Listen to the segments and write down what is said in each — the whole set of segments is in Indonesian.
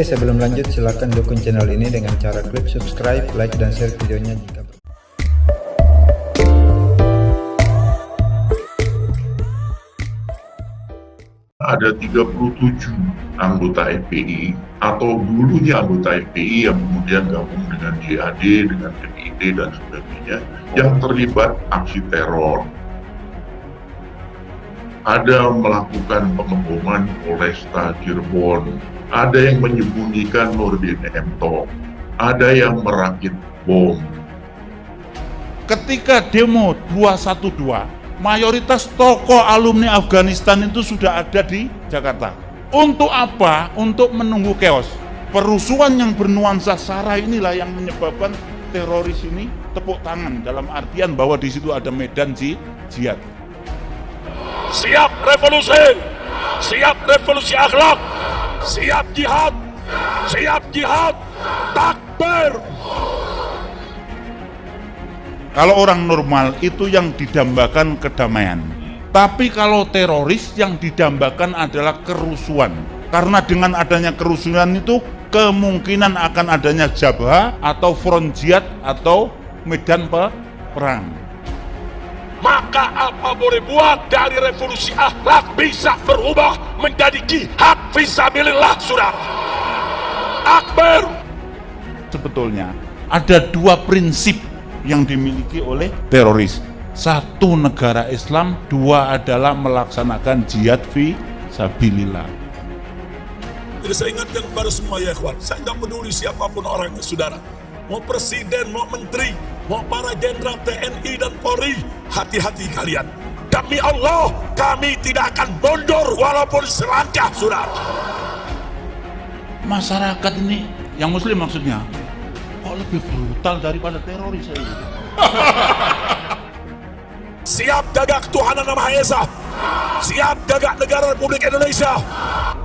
Oke, sebelum lanjut silakan dukung channel ini dengan cara klik subscribe, like, dan share videonya jika ada 37 anggota FPI atau dulunya anggota FPI yang kemudian gabung dengan JAD, dengan MIT dan sebagainya yang terlibat aksi teror. Ada melakukan pengeboman Polresta Cirebon, ada yang menyembunyikan Nurdin M.Top, ada yang merakit bom. Ketika demo 212, mayoritas tokoh alumni Afghanistan itu sudah ada di Jakarta. Untuk apa? Untuk menunggu chaos. Perusuhan yang bernuansa SARA inilah yang menyebabkan teroris ini tepuk tangan, dalam artian bahwa di situ ada medan jihad. Siap revolusi akhlak, siap jihad, takbir. Kalau orang normal itu yang didambakan kedamaian. Tapi kalau teroris yang didambakan adalah kerusuhan. Karena dengan adanya kerusuhan itu kemungkinan akan adanya jabha atau front jihad atau medan perang. Maka apa boleh buat dari revolusi akhlak bisa berubah menjadi jihad fisabilillah, saudara. Akbar. Sebetulnya ada dua prinsip yang dimiliki oleh teroris. Satu, negara Islam. Dua adalah melaksanakan jihad fisabilillah. Jadi saya ingatkan kepada semua ya ikhwan, saya tidak peduli siapapun orangnya, saudara. Mau presiden, mau menteri, mau para jenderal TNI dan Polri, hati-hati kalian. Demi Allah, kami tidak akan mundur walaupun selangkah, saudara. Masyarakat ini, yang muslim maksudnya, kok lebih brutal daripada teroris ini? Siap jaga ketuhanan Yang Maha Esa, siap jaga negara Republik Indonesia.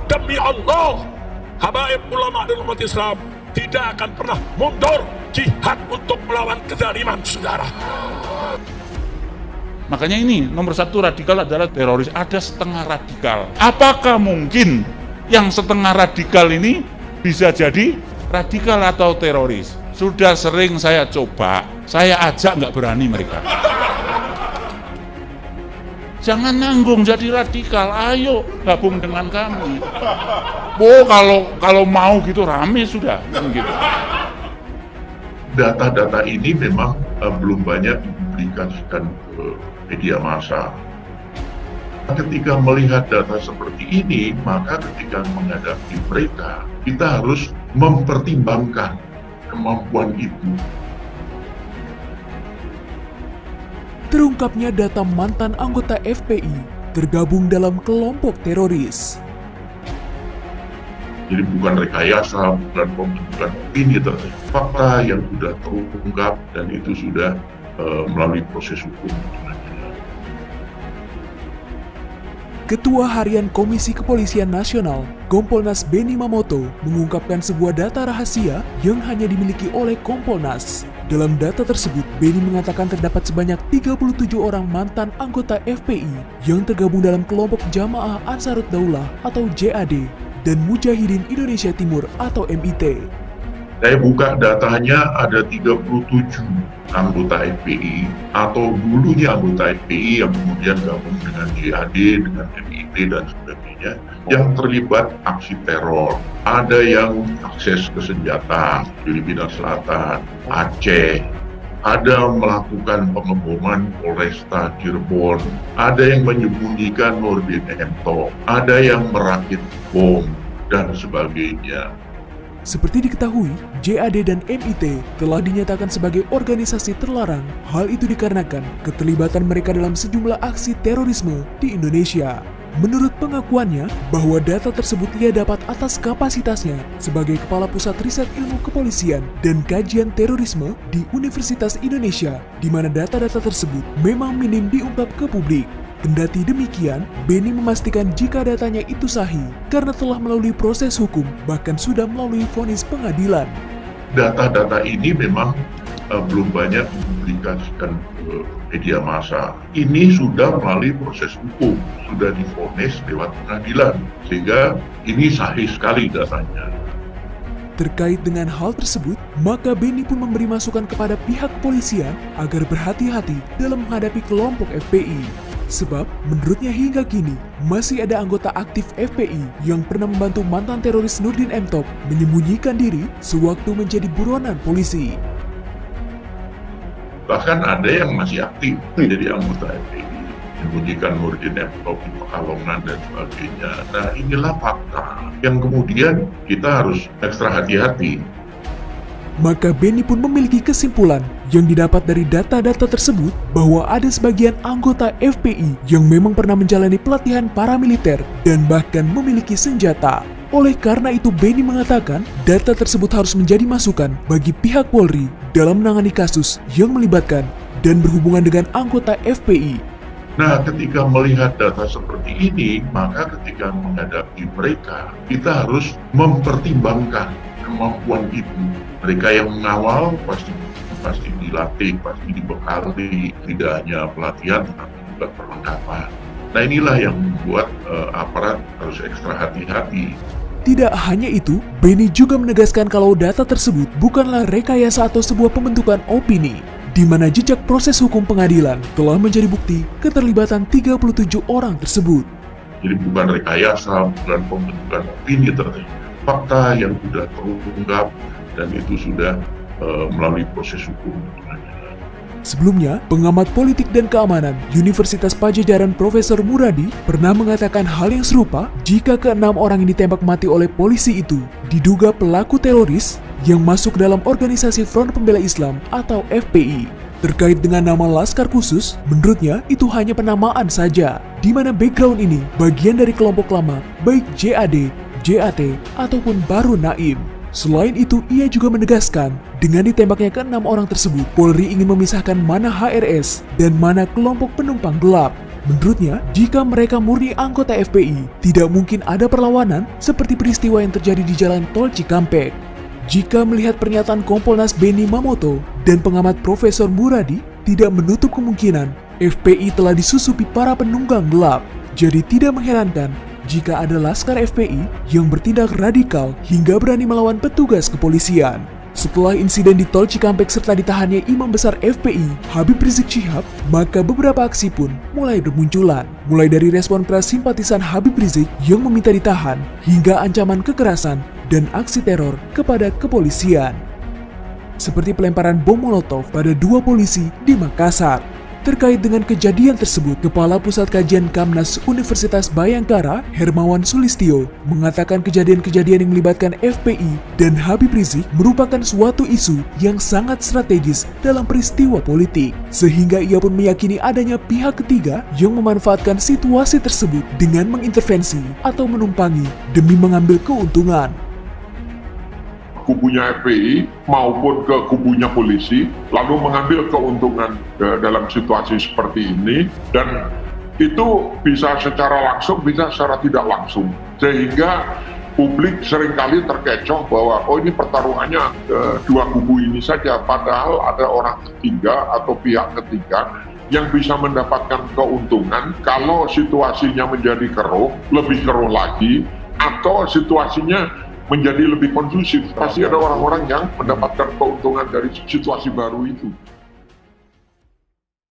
Demi Allah, habaib ulama dan umat Islam tidak akan pernah mundur jihad untuk melawan kezaliman, saudara. Makanya ini nomor satu radikal adalah teroris. Ada setengah radikal. Apakah mungkin yang setengah radikal ini bisa jadi radikal atau teroris? Sudah sering saya coba, saya ajak nggak berani mereka. Jangan nanggung jadi radikal, ayo gabung dengan kami. Oh, kalau mau gitu rame sudah, gitu. Data-data ini memang belum banyak dipublikasikan ke media massa. Ketika melihat data seperti ini, maka ketika menghadapi mereka, kita harus mempertimbangkan kemampuan itu. Terungkapnya data mantan anggota FPI tergabung dalam kelompok teroris. Jadi bukan rekayasa, bukan pembentukan opini, tetapi fakta yang sudah terungkap dan itu sudah melalui proses hukum. Ketua Harian Komisi Kepolisian Nasional, Kompolnas Benny Mamoto, mengungkapkan sebuah data rahasia yang hanya dimiliki oleh Kompolnas. Dalam data tersebut, Benny mengatakan terdapat sebanyak 37 orang mantan anggota FPI yang tergabung dalam kelompok Jamaah Ansarut Daulah atau JAD dan Mujahidin Indonesia Timur atau MIT. Saya buka datanya, ada 37 anggota FPI atau dulunya anggota FPI yang kemudian gabung dengan JAD, dengan MIT dan sebagainya yang terlibat aksi teror. Ada yang akses ke senjata, Filipina Selatan, Aceh, ada melakukan pengeboman Polresta Cirebon, ada yang menyembunyikan Nurdin M.Top, ada yang merakit bom dan sebagainya. Seperti diketahui, JAD dan MIT telah dinyatakan sebagai organisasi terlarang. Hal itu dikarenakan keterlibatan mereka dalam sejumlah aksi terorisme di Indonesia. Menurut pengakuannya, bahwa data tersebut ia dapat atas kapasitasnya sebagai Kepala Pusat Riset Ilmu Kepolisian dan Kajian Terorisme di Universitas Indonesia, di mana data-data tersebut memang minim diungkap ke publik. Kendati demikian, Benny memastikan jika datanya itu sahih karena telah melalui proses hukum, bahkan sudah melalui vonis pengadilan. Data-data ini memang belum banyak dipublikasikan ke media massa. Ini sudah melalui proses hukum, sudah divonis lewat pengadilan, sehingga ini sahih sekali datanya. Terkait dengan hal tersebut, maka Benny pun memberi masukan kepada pihak kepolisian agar berhati-hati dalam menghadapi kelompok FPI. Sebab, menurutnya hingga kini, masih ada anggota aktif FPI yang pernah membantu mantan teroris Nurdin M. Top menyembunyikan diri sewaktu menjadi buronan polisi. Bahkan ada yang masih aktif menjadi anggota FPI, menyembunyikan Nurdin M. Top di Pekalongan dan sebagainya. Nah, inilah fakta yang kemudian kita harus ekstra hati-hati. Maka Benny pun memiliki kesimpulan yang didapat dari data-data tersebut bahwa ada sebagian anggota FPI yang memang pernah menjalani pelatihan paramiliter dan bahkan memiliki senjata. Oleh karena itu, Benny mengatakan data tersebut harus menjadi masukan bagi pihak Polri dalam menangani kasus yang melibatkan dan berhubungan dengan anggota FPI. Nah, ketika melihat data seperti ini, maka ketika menghadapi mereka, kita harus mempertimbangkan kemampuan itu. Mereka yang mengawal pasti dilatih, pasti dibekali, tidak hanya pelatihan, tapi juga perlengkapan. Nah, inilah yang membuat aparat harus ekstra hati-hati. Tidak hanya itu, Benny juga menegaskan kalau data tersebut bukanlah rekayasa atau sebuah pembentukan opini, di mana jejak proses hukum pengadilan telah menjadi bukti keterlibatan 37 orang tersebut. Jadi bukan rekayasa, bukan pembentukan opini, ternyata fakta yang sudah terungkap dan itu sudah melalui proses hukum pengadilan. Sebelumnya, pengamat politik dan keamanan Universitas Padjadjaran Profesor Muradi pernah mengatakan hal yang serupa jika ke-6 orang yang ditembak mati oleh polisi itu diduga pelaku teroris yang masuk dalam organisasi Front Pembela Islam atau FPI. Terkait dengan nama Laskar Khusus, menurutnya itu hanya penamaan saja, di mana background ini bagian dari kelompok lama baik JAD, JAT, ataupun Baru Naim. Selain itu, ia juga menegaskan dengan ditembaknya ke-6 orang tersebut, Polri ingin memisahkan mana HRS dan mana kelompok penumpang gelap. Menurutnya, jika mereka murni anggota FPI, tidak mungkin ada perlawanan seperti peristiwa yang terjadi di Jalan Tol Cikampek. Jika melihat pernyataan Kompolnas Benny Mamoto dan pengamat Profesor Muradi, tidak menutup kemungkinan FPI telah disusupi para penunggang gelap. Jadi tidak mengherankan jika ada laskar FPI yang bertindak radikal hingga berani melawan petugas kepolisian. Setelah insiden di Tol Cikampek serta ditahannya Imam Besar FPI, Habib Rizik Syihab, maka beberapa aksi pun mulai bermunculan. Mulai dari respon keras simpatisan Habib Rizik yang meminta ditahan, hingga ancaman kekerasan dan aksi teror kepada kepolisian. Seperti pelemparan bom molotov pada 2 polisi di Makassar. Terkait dengan kejadian tersebut, Kepala Pusat Kajian Kamnas Universitas Bayangkara, Hermawan Sulistyo, mengatakan kejadian-kejadian yang melibatkan FPI dan Habib Rizik merupakan suatu isu yang sangat strategis dalam peristiwa politik. Sehingga ia pun meyakini adanya pihak ketiga yang memanfaatkan situasi tersebut dengan mengintervensi atau menumpangi demi mengambil keuntungan. Kubunya FPI maupun ke kubunya polisi, lalu mengambil keuntungan dalam situasi seperti ini, dan itu bisa secara langsung, bisa secara tidak langsung, sehingga publik seringkali terkecoh bahwa oh ini pertarungannya dua kubu ini saja, padahal ada orang ketiga atau pihak ketiga yang bisa mendapatkan keuntungan kalau situasinya menjadi keruh, lebih keruh lagi, atau situasinya menjadi lebih kondusif. Pasti ada orang-orang yang mendapatkan keuntungan dari situasi baru itu.